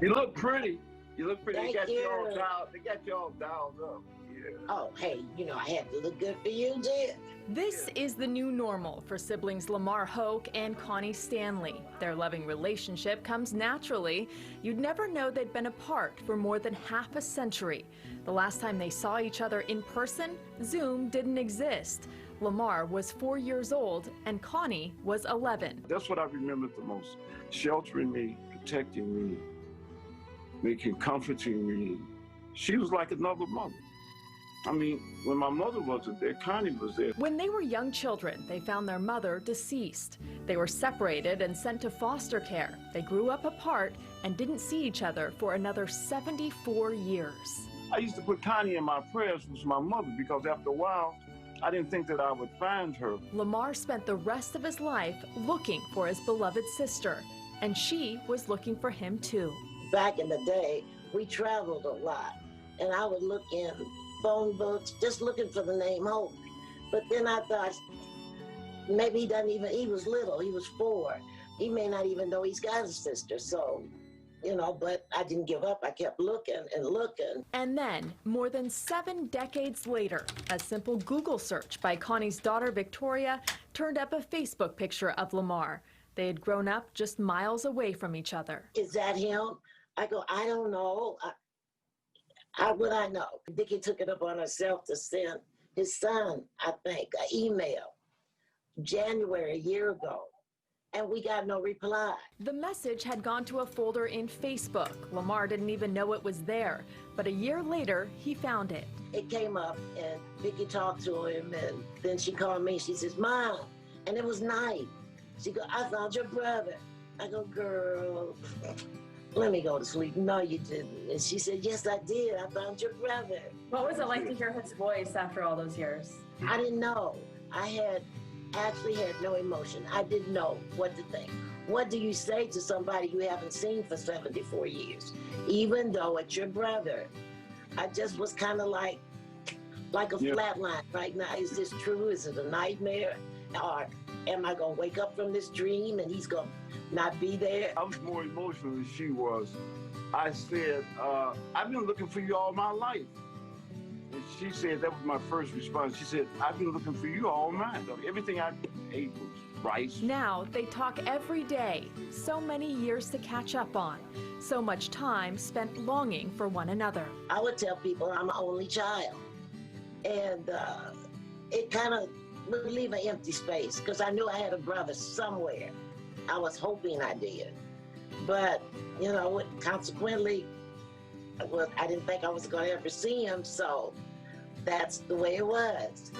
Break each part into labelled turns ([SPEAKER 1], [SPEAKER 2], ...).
[SPEAKER 1] You look pretty. You look pretty.
[SPEAKER 2] Thank
[SPEAKER 1] They got you all
[SPEAKER 2] you.
[SPEAKER 1] dialed. They got you all dialed up. Yeah.
[SPEAKER 2] Oh, hey, I had to look good for you, dear.
[SPEAKER 3] This is the new normal for siblings Lamar Hoke and Connie Stanley. Their loving relationship comes naturally. You'd never know they'd been apart for more than half a century. The last time they saw each other in person, Zoom didn't exist. Lamar was 4 years old and Connie was 11.
[SPEAKER 1] That's what I remember the most. Sheltering me, protecting me, comforting me. She was like another mother. I mean, when my mother wasn't there, Connie was there.
[SPEAKER 3] When they were young children, they found their mother deceased. They were separated and sent to foster care. They grew up apart and didn't see each other for another 74 years.
[SPEAKER 1] I used to put Connie in my prayers with my mother because after a while, I didn't think that I would find her.
[SPEAKER 3] Lamar spent the rest of his life looking for his beloved sister, and she was looking for him too.
[SPEAKER 2] Back in the day, we traveled a lot, and I would look in phone books, just looking for the name Hope. But then I thought, maybe he was little, he was 4. He may not even know he's got a sister, so, but I didn't give up. I kept looking and looking.
[SPEAKER 3] And then, more than 7 decades later, a simple Google search by Connie's daughter, Victoria, turned up a Facebook picture of Lamar. They had grown up just miles away from each other.
[SPEAKER 2] Is that him? I go, I don't know. How would I know? Vicki took it upon herself to send his son, I think, an email, January, a year ago, and we got no reply.
[SPEAKER 3] The message had gone to a folder in Facebook. Lamar didn't even know it was there, but a year later, he found it.
[SPEAKER 2] It came up, and Vicki talked to him, and then she called me. She says, Mom, and it was night. She go, I found your brother. I go, girl, let me go to sleep. No, you didn't. And she said, yes, I did. I found your brother.
[SPEAKER 4] What was it like to hear his voice after all those years?
[SPEAKER 2] I didn't know. I actually had no emotion. I didn't know what to think. What do you say to somebody you haven't seen for 74 years? Even though it's your brother. I just was kind of like a flat line right now. Is this true? Is it a nightmare? Or am I going to wake up from this dream and he's going to not be there?
[SPEAKER 1] I was more emotional than she was. I said, I've been looking for you all my life. And she said, that was my first response. She said, I've been looking for you all my life. Everything I ate was rice.
[SPEAKER 3] Now they talk every day. So many years to catch up on. So much time spent longing for one another.
[SPEAKER 2] I would tell people I'm an only child. And it kind of would leave an empty space because I knew I had a brother somewhere. I was hoping I did. But, consequently, I didn't think I was going to ever see him, so that's the way it was.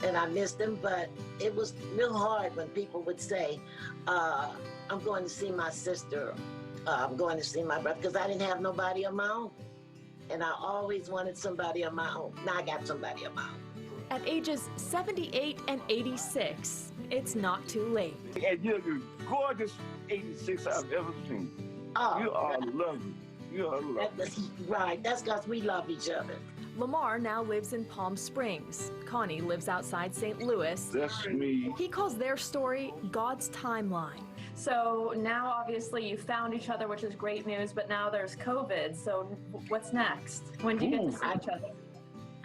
[SPEAKER 2] And I missed him, but it was real hard when people would say, I'm going to see my sister, I'm going to see my brother, because I didn't have nobody of my own. And I always wanted somebody of my own. Now I got somebody of my own.
[SPEAKER 3] At ages 78 and 86, it's not too late.
[SPEAKER 1] And you're the gorgeous 86 I've ever seen.
[SPEAKER 2] Oh,
[SPEAKER 1] you are lovely. You are lovely.
[SPEAKER 2] Right, that's because we love each other.
[SPEAKER 3] Lamar now lives in Palm Springs. Connie lives outside St. Louis.
[SPEAKER 1] That's me.
[SPEAKER 3] He calls their story God's timeline.
[SPEAKER 4] So now obviously you found each other, which is great news, but now there's COVID. So what's next? When do you get to see each other?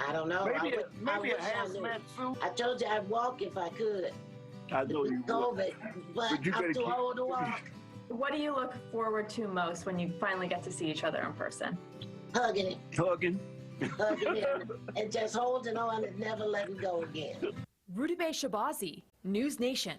[SPEAKER 2] I don't know.
[SPEAKER 1] Maybe
[SPEAKER 2] I
[SPEAKER 1] a
[SPEAKER 2] wish I
[SPEAKER 1] hazmat
[SPEAKER 2] knew.
[SPEAKER 1] suit.
[SPEAKER 2] I told you I'd walk if I could.
[SPEAKER 1] I know you would.
[SPEAKER 2] COVID, but I'm too old to walk.
[SPEAKER 4] What do you look forward to most when you finally get to see each other in person?
[SPEAKER 2] Hugging it.
[SPEAKER 1] Hugging.
[SPEAKER 2] Hugging it and just holding on and never letting go again.
[SPEAKER 3] Rudabeh Shabazi, NewsNation.